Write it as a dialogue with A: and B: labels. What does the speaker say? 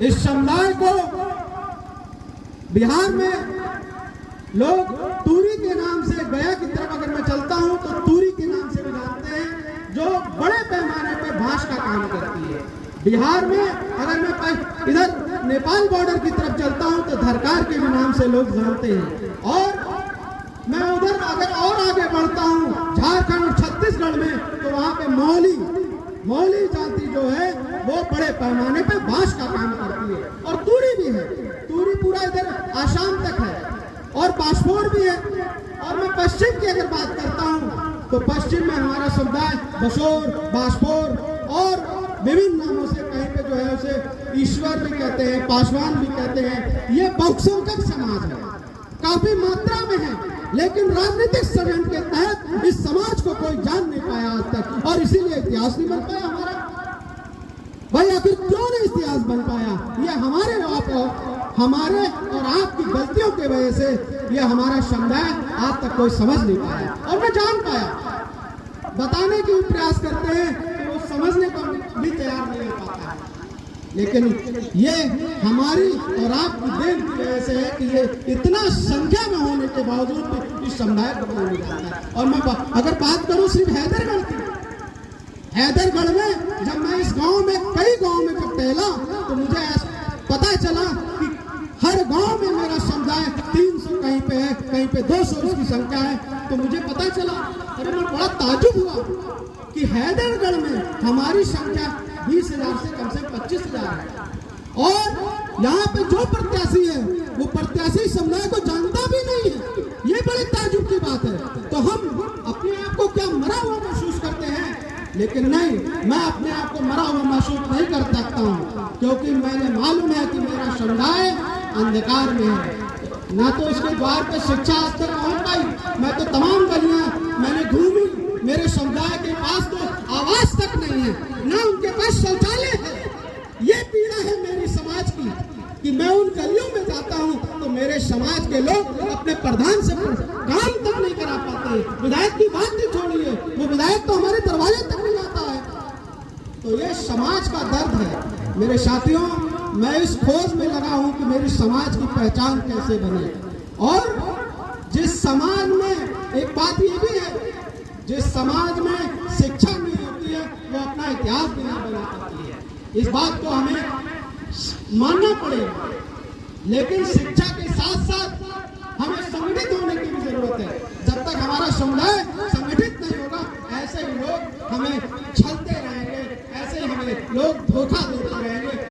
A: इस समुदाय को बिहार में लोग तूरी के नाम से, गया की तरफ अगर मैं चलता हूं तो तूरी के नाम से भी जानते हैं, जो बड़े पैमाने पे बांस का काम करती है। बिहार में अगर मैं इधर नेपाल बॉर्डर की तरफ चलता हूं तो धरकार के भी नाम से लोग जानते हैं। और मैं उधर अगर और आगे बढ़ता हूं झारखंड और छत्तीसगढ़ में, तो वहां पे मौली जाति जो है वो बड़े पैमाने पे बांस का काम करती है। और तूरी भी है, तूरी पूरा इधर आसाम तक है, और बांसपोर भी है। और मैं पश्चिम की अगर बात करता हूं तो पश्चिम में हमारा समुदाय बसोर, बांसपोर और विभिन्न नामों से, कहीं पे जो है उसे ईश्वर भी कहते हैं, पासवान भी कहते हैं। ये बहुसंख्यक समाज है, काफी मात्रा में है, लेकिन राजनीतिक षड्यंत्र के तहत इस समाज को कोई जान नहीं पाया आज तक, और इसीलिए इतिहास नहीं बन पाया हमारा। भाई आखिर क्यों नहीं इतिहास बन पाया? ये हमारे और आपकी गलतियों की वजह से ये हमारा समुदाय आज तक कोई समझ नहीं पाया, और मैं जान पाया। बताने की भी प्रयास करते हैं तो वो समझने को भी तैयार नहीं हो पाता है। लेकिन ये हमारी और आपकी देन की वजह से है कि ये इतना संख्या में होने के बावजूद भी इस समुदाय को नहीं जाता है। और मैं अगर बात करूं सिर्फ हैदरगढ़ की, हैदरगढ़ में जब मैं इस गांव में, कई गांव में जब टहला तो मुझे पता चला कि हर गांव में मेरा समुदाय 300 कहीं पे है, कहीं पे 200 उसकी संख्या है। तो मुझे पता चला, अरे मैं बड़ा ताज्जुब हुआ कि हैदरगढ़ में हमारी संख्या 20,000 से कम से 25,000 है, और यहाँ पे जो प्रत्याशी है वो प्रत्याशी समुदाय को जानता भी नहीं है। ये बड़े ताज्जुब की बात है। तो हम अपने आप को क्या मरा हुआ महसूस करते हैं? लेकिन नहीं, मैं अपने आप को मरा हुआ महसूस नहीं कर सकता हूँ, क्योंकि मैंने मालूम है कि मेरा समुदाय अंधकार में है। ना तो इसके द्वार पे शिक्षा आज तक पहुँच पाई। मैं तो तमाम गलियां मैंने घूमी, मेरे समुदाय के पास तो आवास तक नहीं है, ना उनके पास शौचालय है। ये पीड़ा है मेरी समाज की कि मैं उन गलियों में जाता हूँ तो मेरे समाज के लोग अपने प्रधान से काम तक नहीं करा पाते। विधायक की बात नहीं छोड़िए, वो विधायक तो हमारे दरवाजे तक नहीं आता है। तो ये समाज का दर्द है मेरे साथियों। मैं इस खोज में लगा हूँ कि मेरी समाज की पहचान कैसे बने। और जिस समाज में, एक बात ये भी है, जिस समाज में शिक्षा नहीं होती है वो अपना इतिहास भी नहीं बना पाती है। इस बात को हमें मानना पड़ेगा। लेकिन शिक्षा के साथ साथ हमें संगठित होने की भी जरूरत है। जब तक हमारा समुदाय संगठित नहीं होगा, ऐसे ही लोग हमें छलते रहेंगे, ऐसे ही हमें लोग धोखा देते रहेंगे।